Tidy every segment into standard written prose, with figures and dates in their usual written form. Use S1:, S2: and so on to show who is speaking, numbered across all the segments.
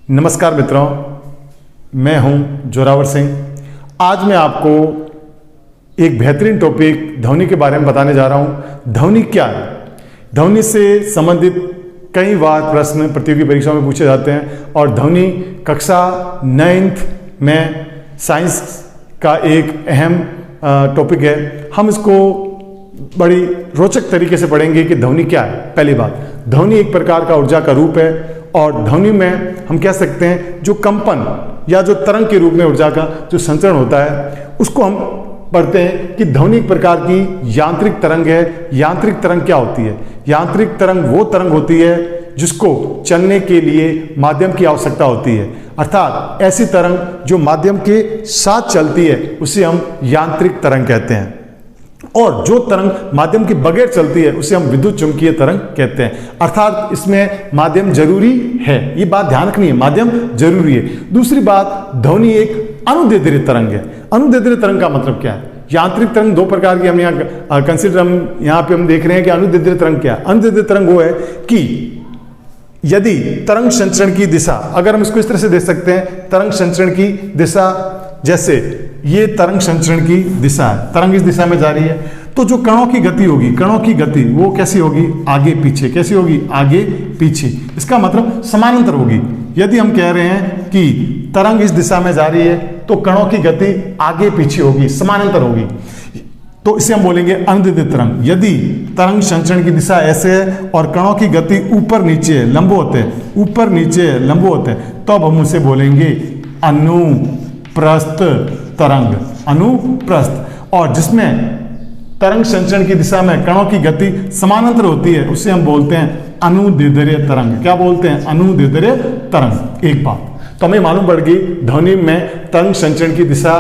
S1: नमस्कार मित्रों, मैं हूं जोरावर सिंह। आज मैं आपको एक बेहतरीन टॉपिक ध्वनि के बारे में बताने जा रहा हूं। ध्वनि क्या है? ध्वनि से संबंधित कई बार प्रश्न प्रतियोगी परीक्षाओं में पूछे जाते हैं और ध्वनि कक्षा 9th में साइंस का एक अहम टॉपिक है। हम इसको बड़ी रोचक तरीके से पढ़ेंगे कि ध्वनि क्या है। पहली बात, ध्वनि एक प्रकार का ऊर्जा का रूप है और ध्वनि में हम कह सकते हैं जो कंपन या जो तरंग के रूप में ऊर्जा का जो संचरण होता है उसको हम पढ़ते हैं कि ध्वनि एक प्रकार की यांत्रिक तरंग है। यांत्रिक तरंग क्या होती है? यांत्रिक तरंग वो तरंग होती है जिसको चलने के लिए माध्यम की आवश्यकता होती है, अर्थात ऐसी तरंग जो माध्यम के साथ चलती है उसे हम यांत्रिक तरंग कहते हैं। और जो तरंग माध्यम के बगैर चलती है उसे हम विद्युत चुंबकीय तरंग कहते हैं, अर्थात इसमें माध्यम जरूरी है। ये बात ध्यान रखनी है, माध्यम जरूरी है। दूसरी बात, ध्वनि एक अनुदैर्ध्य तरंग है। अनुदैर्ध्य तरंग का मतलब क्या है? यांत्रिक तरंग दो प्रकार की हम यहाँ कंसिडर यहाँ पे हम देख रहे हैं कि अनुदैर्ध्य तरंग क्या है। अनुदैर्ध्य तरंग वो है कि यदि तरंग संचरण की दिशा, अगर हम इसको इस तरह से देख सकते हैं, तरंग संचरण की दिशा, जैसे ये तरंग संचरण की दिशा है, तरंग इस दिशा में जा रही है, तो जो कणों की गति होगी, कणों की गति वो कैसी होगी? आगे पीछे। कैसी होगी? आगे पीछे। इसका मतलब समानांतर होगी। यदि हम कह रहे हैं कि तरंग इस दिशा में जा रही है तो कणों की गति आगे पीछे होगी, समानांतर होगी, तो इसे हम बोलेंगे अनुदैर्ध्य तरंग। यदि तरंग संचरण की दिशा ऐसे है और कणों की गति ऊपर नीचे है, लंबवत है, ऊपर नीचे है, लंबवत है, तो अब हम उसे बोलेंगे अनुप्रस्थ तरंग। अनुप्रस्थ। और जिसमें तरंग संचरण की दिशा में कणों की गति समानांतर होती है उसे हम बोलते हैं अनुदैर्ध्य तरंग। क्या बोलते हैं? अनुदैर्ध्य तरंग। एक बात तो हमें मालूम पड़ गई, ध्वनि में तरंग संचरण की दिशा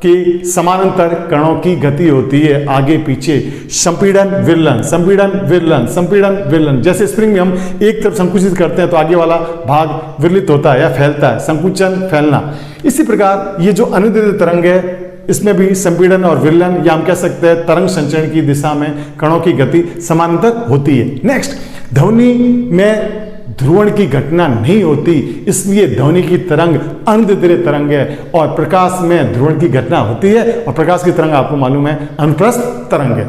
S1: के समानांतर कणों की गति होती है आगे पीछे। संपीड़न विरलन, संपीड़न विरलन, संपीड़न विरलन। जैसे स्प्रिंग में हम एक तरफ संकुचित करते हैं तो आगे वाला भाग विरलित होता है या फैलता है, संकुचन, फैलना। इसी प्रकार ये जो अनुदैर्ध्य तरंग है इसमें भी संपीड़न और विरलन, या हम कह सकते हैं तरंग संचरण की दिशा में कणों की गति समानांतर होती है। नेक्स्ट, ध्वनि में ध्रुवण की घटना नहीं होती, इसलिए ध्वनि की तरंग अनुदैर्ध्य तरंग है। और प्रकाश में ध्रुवण की घटना होती है और प्रकाश की तरंग आपको मालूम है अनुप्रस्थ तरंग है।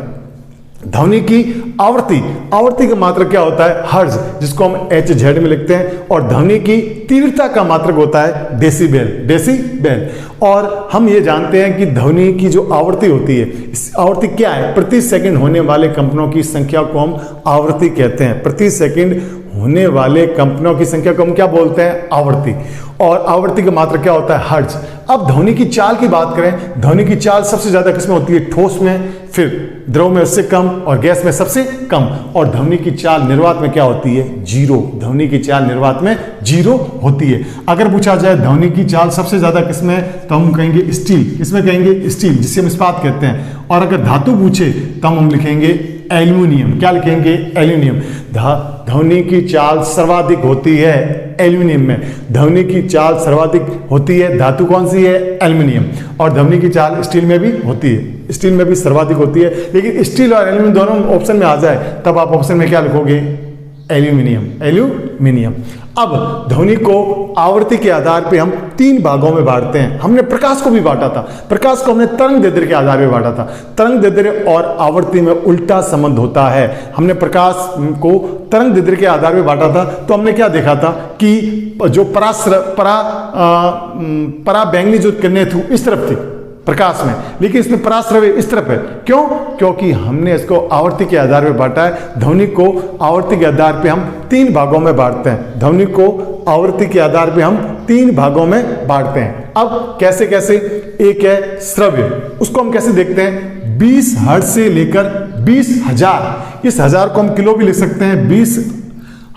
S1: ध्वनि की आवृत्ति, आवृत्ति का मात्रक क्या होता है? हर्ट्ज, जिसको हम HZ में लिखते हैं। और ध्वनि की तीव्रता का मात्रक होता है डेसिबेल, डेसिबेल। और हम ये जानते हैं कि ध्वनि की जो आवृत्ति होती है, इस आवृत्ति क्या है? प्रति सेकंड होने वाले कंपनों की संख्या को हम आवृत्ति कहते हैं। प्रति सेकंड होने वाले कंपनों की संख्या को हम क्या बोलते हैं? आवृत्ति। और आवृत्ति का मात्रक क्या होता है? हर्ट्ज। अब ध्वनि की चाल की बात करें, ध्वनि की चाल सबसे ज्यादा किसमें होती है? ठोस में, फिर द्रव में उससे कम और गैस में सबसे कम। और ध्वनि की चाल निर्वात में क्या होती है? जीरो। ध्वनि की चाल निर्वात में जीरो होती है। अगर पूछा जाए ध्वनि की चाल सबसे ज्यादा किसमें, तो हम कहेंगे स्टील। इसमें कहेंगे स्टील, जिसे हम इस्पात कहते हैं। और अगर धातु पूछे तो हम लिखेंगे एल्यूमिनियम। क्या लिखेंगे? एल्यूमिनियम। ध्वनि की चाल सर्वाधिक होती है एल्यूमिनियम में। ध्वनि की चाल सर्वाधिक होती है, धातु कौन सी है? एल्यूमिनियम। और ध्वनि की चाल स्टील में भी होती है, स्टील में भी सर्वाधिक होती है। लेकिन स्टील और एल्यूमिनियम दोनों ऑप्शन में आ जाए तब आप ऑप्शन में क्या लिखोगे? Aluminium, aluminium. अब ध्वनि को आवृत्ति के आधार पे हम 3 भागों में बांटते हैं। हमने प्रकाश को भी बांटा था, प्रकाश को हमने तरंग दैर्ध्य के आधार पे बांटा था। तरंग दैर्ध्य और आवृत्ति में उल्टा संबंध होता है। हमने प्रकाश को तरंग दैर्ध्य के आधार पे बांटा था तो हमने क्या देखा था कि जो पराबैंगनी जो किरणें थी इस तरफ थी प्रकाश में, लेकिन इसमें पराश्रव्य इस तरफ है। क्यों? क्योंकि हमने इसको आवृत्ति के आधार पर बांटा है। ध्वनि को आवृत्ति के आधार पे हम 3 भागों में बांटते हैं। ध्वनि को आवृत्ति के आधार पे हम 3 भागों में बांटते हैं। अब कैसे कैसे? एक है श्रव्य, उसको हम कैसे देखते हैं? 20 हर्ट्ज से लेकर 20,000, इस 1000 को हम किलो भी लिख सकते हैं। 20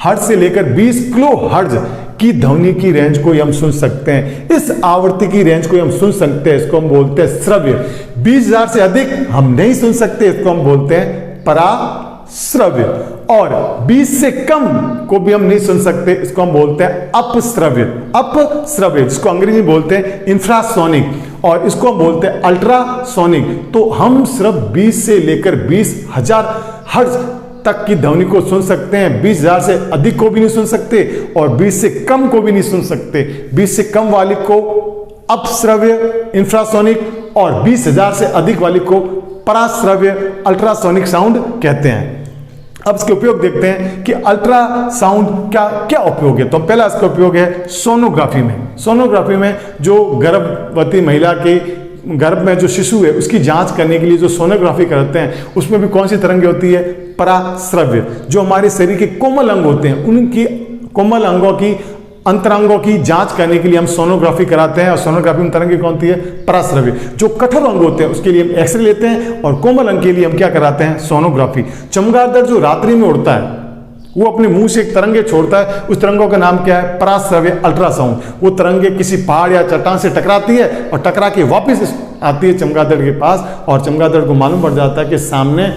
S1: हर्ट्ज से लेकर 20 किलो हर्ट्ज की ध्वनि की रेंज को हम सुन सकते हैं। इस आवृत्ति की रेंज को हम सुन सकते हैं, इसको हम बोलते हैं श्रव्य। 20,000 से अधिक हम नहीं सुन सकते, इसको हम बोलते हैं पराश्रव्य। और 20 से कम को भी हम नहीं सुन सकते, इसको हम बोलते हैं अपश्रव्य। अपश्रव्य, जिसको अंग्रेजी में बोलते हैं इंफ्रासोनिक, और इसको हम बोलते हैं अल्ट्रासोनिक। तो हम सिर्फ 20 से लेकर 20,000 हर्ट्ज तक की ध्वनि को सुन सकते हैं, 20,000 से अधिक को भी नहीं सुन सकते और 20 से कम को भी नहीं सुन सकते। 20 से कम वाली को अपश्रव्य इंफ्रासोनिक और 20,000 से अधिक वाली को पराश्रव्य अल्ट्रासोनिक साउंड कहते हैं। अब इसके उपयोग देखते हैं कि अल्ट्रासाउंड क्या क्या उपयोग है। तो पहला इसका उपयोग है सोनोग्राफी में। सोनोग्राफी में जो गर्भवती महिला के गर्भ में जो शिशु है उसकी जांच करने के लिए जो सोनोग्राफी करते हैं उसमें भी कौन सी तरंगे होती है, पराश्रव्य। जो हमारे शरीर के कोमल अंग होते हैं उनकी कोमल अंगों की अंतरंगों की जांच करने के लिए हम सोनोग्राफी कराते हैं और सोनोग्राफी में तरंगे कौन सी है, पराश्रव्य। जो कठोर अंग होते हैं उसके लिए हम एक्सरे लेते हैं और कोमल अंग के लिए हम क्या कराते हैं, सोनोग्राफी। चमगादड़ जो रात्रि में उड़ता है वो अपने मुंह से एक तरंगे छोड़ता है, उस तरंगों का नाम क्या है, पराश्रव्य अल्ट्रासाउंड। वो तरंगे किसी पहाड़ या चट्टान से टकराती है और टकरा के वापिस आती है चमगादड़ के पास और चमगादड़ को मालूम पड़ जाता है कि सामने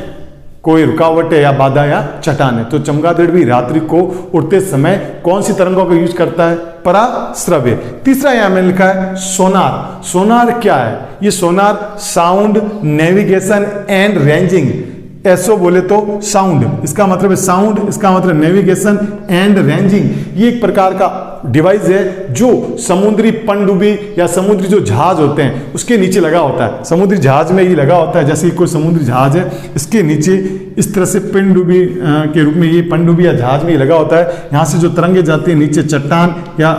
S1: कोई रुकावट है या बाधा या चट्टान है। तो चमगादड़ भी रात्रि को उड़ते समय कौन सी तरंगों का यूज करता है, पराश्रव्य। तीसरा यहां में लिखा है सोनार। सोनार क्या है, ये sonar sound navigation and ranging, SO बोले तो साउंड, इसका मतलब है साउंड, इसका मतलब नेविगेशन एंड रेंजिंग। ये एक प्रकार का डिवाइस है जो समुद्री पनडुब्बी या समुद्री जो जहाज होते हैं उसके नीचे लगा होता है। समुद्री जहाज में ये लगा होता है, जैसे कोई समुद्री जहाज है इसके नीचे इस तरह से पनडुब्बी के रूप में ये पनडुब्बी या जहाज में ये लगा होता है। यहाँ से जो तरंगे जाती है नीचे चट्टान या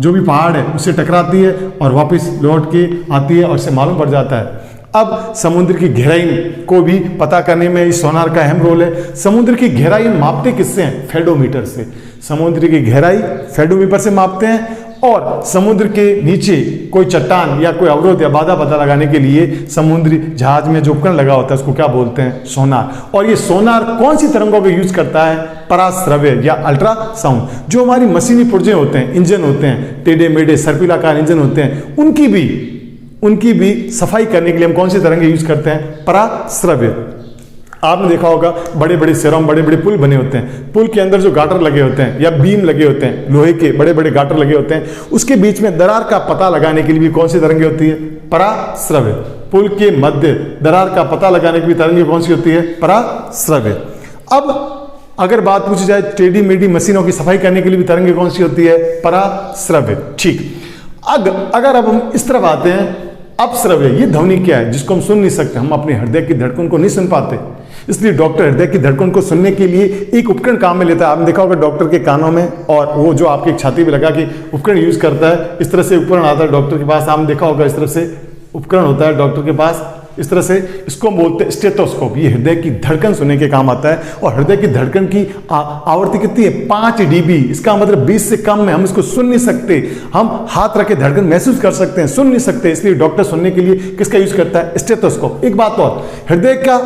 S1: जो भी पहाड़ है उससे टकराती है और वापस लौट के आती है और इससे मालूम पड़ जाता है। अब समुद्र की गहराई को भी पता करने में इस सोनार का अहम रोल है। समुद्र की गहराई मापते किससे हैं, फेडोमीटर से। समुद्र की गहराई फेडोमीटर से मापते हैं और समुद्र के नीचे कोई चट्टान या कोई अवरोध या बाधा पता लगाने के लिए समुद्री जहाज में जो उपकरण लगा होता है उसको क्या बोलते हैं, सोनार। और ये सोनार कौन सी तरंगों का यूज करता है, पराश्रव्य या अल्ट्रासाउंड। जो हमारी मशीनी पुर्जे होते हैं, इंजन होते हैं, टेढ़े मेढ़े सर्पिलाकार इंजन होते हैं, उनकी भी सफाई करने के लिए हम कौन सी तरंगे यूज करते हैं, पराश्रव्य। आपने देखा होगा बड़े बड़े शहरों में बड़े बड़े पुल बने होते हैं, पुल के अंदर जो गाटर लगे होते हैं या बीम लगे होते हैं, लोहे के बड़े बड़े गाटर लगे होते हैं, उसके बीच में दरार का पता लगाने के लिए भी कौन सी तरंगे होती है, पराश्रव्य। पुल के मध्य दरार का पता लगाने की भी तरंगे कौन सी होती है, पराश्रव्य। अब अगर बात पूछी जाए टेढ़ी मेढ़ी मशीनों की सफाई करने के लिए भी तरंगे कौन सी होती है, पराश्रव्य। ठीक, अगर अब हम इस तरफ आते हैं, अपश्रव्य। ये ध्वनि क्या है, जिसको हम सुन नहीं सकते, हम अपने हृदय की धड़कन को नहीं सुन पाते, इसलिए डॉक्टर हृदय की धड़कन को सुनने के लिए एक उपकरण काम में लेता है। आपने देखा होगा डॉक्टर के कानों में और वो जो आपकी छाती पे लगा के उपकरण यूज करता है, इस तरह से उपकरण आता है डॉक्टर के पास। आपने देखा होगा इस तरह से उपकरण होता है डॉक्टर के पास, इस तरह से, इसको बोलते हैं स्टेथोस्कोप। ये हृदय की धड़कन सुनने के काम आता है और हृदय की धड़कन की आवृत्ति कितनी है, 5 dB। इसका मतलब 20 से कम में हम इसको सुन नहीं सकते। हम हाथ रख के धड़कन महसूस कर सकते हैं, सुन नहीं सकते, इसलिए डॉक्टर सुनने के लिए किसका यूज करता है, स्टेथोस्कोप। एक बात और, हृदय का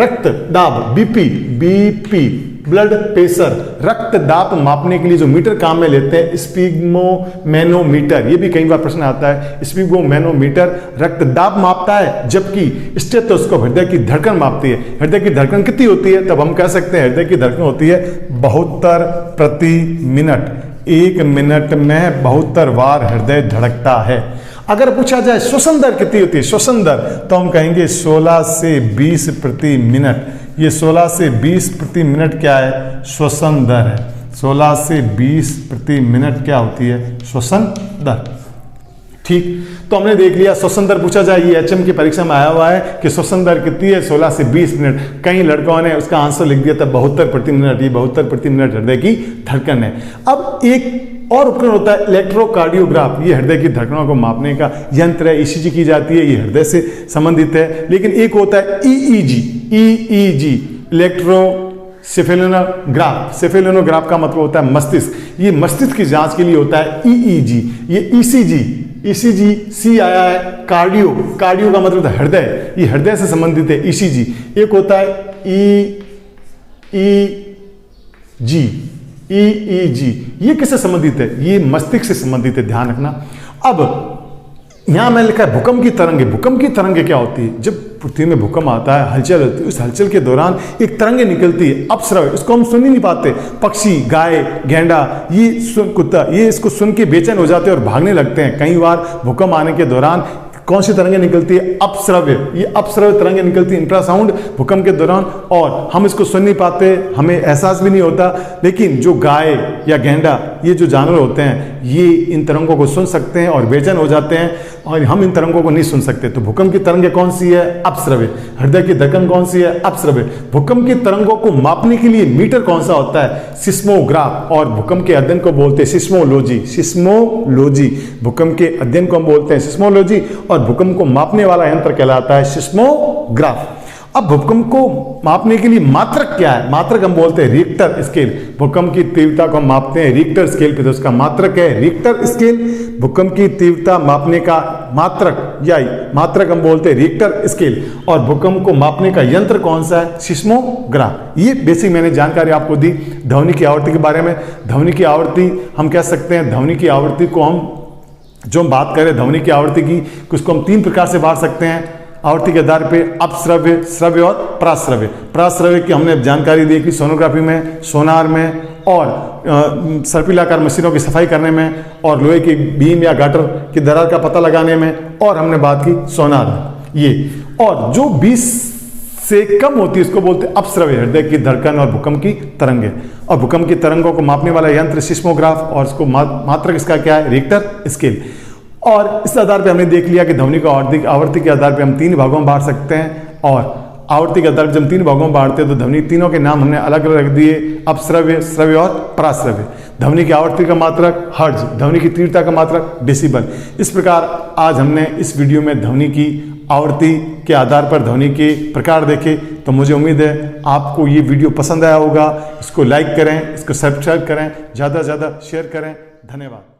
S1: रक्त दाब, बीपी ब्लड प्रेशर, रक्त दाब मापने के लिए जो मीटर काम में लेते हैं, स्पिग्मोमेनोमीटर। ये भी कई बार प्रश्न आता है, स्पिग्मोमेनोमीटर रक्त दाब मापता है जबकि स्टेथोस्कोप हृदय की धड़कन मापती है। हृदय की धड़कन कितनी होती है, तब हम कह सकते हैं हृदय की धड़कन होती है 72 प्रति मिनट। 1 मिनट में 72 बार हृदय धड़कता है। अगर पूछा जाए श्वसन दर कितनी होती है, श्वसन दर, तो हम कहेंगे 16 से 20 प्रति मिनट। ये 16 से 20 प्रति मिनट क्या है, श्वसन दर है। 16 से 20 प्रति मिनट क्या होती है, श्वसन दर। ठीक, तो हमने देख लिया श्वसन दर पूछा जाए, ये एचएम की परीक्षा में आया हुआ है कि श्वसन दर कितनी है, 16 से 20 मिनट। कई लड़कों ने उसका आंसर लिख दिया था 72 प्रति मिनट। ये 72 प्रति मिनट हृदय की धड़कन है। अब एक और उपकरण होता है इलेक्ट्रोकार्डियोग्राफ। ये हृदय की धड़कनों को मापने का यंत्र है, ईसीजी की जाती है, ये हृदय से संबंधित है। लेकिन एक होता है ईईजी, इलेक्ट्रोसेफेलोग्राफ। सेफेलोग्राफ का मतलब होता है मस्तिष्क। ये मस्तिष्क की जांच के लिए होता है ईईजी। ये ईसीजी सी आया है, कार्डियो का मतलब है हृदय, ये हृदय से संबंधित है, ईसीजी। एक होता है ईईजी, ये किससे संबंधित है, ये मस्तिष्क से संबंधित है, ध्यान रखना। अब यहां मैंने लिखा है भूकंप की तरंगे। भूकंप की तरंगे क्या होती है, जब पृथ्वी में भूकंप आता है, हलचल होती है, उस हलचल के दौरान एक तरंगे निकलती है, अपश्रव्य, इसको हम सुन ही नहीं पाते। पक्षी, गाय, गेंडा, कुत्ता, ये इसको सुन के बेचैन हो जाते हैं और भागने लगते हैं। कई बार भूकंप आने के दौरान कौन सी तरंगें निकलती है? अपश्रव्य। ये अपश्रव्य तरंगें निकलती है इंफ्रासाउंड भूकंप के दौरान, और हम इसको सुन नहीं पाते, हमें एहसास भी नहीं होता, लेकिन जो गाय या गैंडा ये जो जानवर होते हैं ये इन तरंगों को सुन सकते हैं और बेचैन हो जाते हैं, और हम इन तरंगों को नहीं सुन सकते। तो भूकंप की तरंगें कौन सी है? अपश्रव्य। हृदय की धड़कन कौन सी है? अपश्रव्य। भूकंप की तरंगों को मापने के लिए मीटर कौन सा होता है? सिस्मोग्राफ। और भूकंप के अध्ययन को बोलते हैं सिस्मोलॉजी। सिस्मोलॉजी, भूकंप के अध्ययन को हम बोलते हैं सिस्मोलॉजी, और भूकंप को मापने वाला यंत्र कहलाता है सिस्मोग्राफ। अब भूकंप को मापने के लिए मात्रक क्या है? मात्रक हम बोलते हैं रिक्टर स्केल। भूकंप की तीव्रता को हम मापते हैं रिक्टर स्केल पे, तो उसका मात्रक है रिक्टर स्केल। भूकंप की तीव्रता मापने का मात्रक या मात्रक हम बोलते हैं रिक्टर स्केल, और भूकंप को मापने का यंत्र कौन सा है? सिस्मोग्राफ। ये बेसिक मैंने जानकारी आपको दी ध्वनि की आवृत्ति के बारे में। ध्वनि की आवृत्ति हम कह सकते हैं, ध्वनि की आवृत्ति को हम जो हम बात करें ध्वनि की आवृत्ति की, उसको हम 3 प्रकार से बांट सकते हैं आवृत्ति के आधार पे: अपश्रव्य, श्रव्य और प्राश्रव्य। प्राश्रव्य की हमने जानकारी दी कि सोनोग्राफी में, सोनार में, और सर्पिलाकार मशीनों की सफाई करने में, और लोहे की बीम या गाटर की दरार का पता लगाने में, और हमने बात की सोनार में। ये और जो 20 से कम होती है उसको बोलते हैं अपश्रव्य, हृदय की धड़कन और भूकंप की तरंगें। और भूकंप की तरंगों को मापने वाला यंत्र सिस्मोग्राफ, और इसको मात्रक इसका क्या है? Richter scale. और इस आधार पे हमने देख लिया कि ध्वनि को आवृत्ति के आधार पे हम 3 भागों में बांट सकते हैं, और आवृत्ति के आधार पे जब हम 3 भागों में बांटते हैं तो ध्वनि तीनों के नाम हमने अलग अलग रख दिए: अपश्रव्य, श्रव्य और प्राश्रव्य। ध्वनि की आवृत्ति का मात्रक हर्ट्ज, ध्वनि की तीव्रता का मात्रक डेसिबल। इस प्रकार आज हमने इस वीडियो में ध्वनि की आवृत्ति के आधार पर ध्वनि के प्रकार देखे। तो मुझे उम्मीद है आपको ये वीडियो पसंद आया होगा। इसको लाइक करें, इसको सब्सक्राइब करें, ज़्यादा से ज़्यादा शेयर करें। धन्यवाद।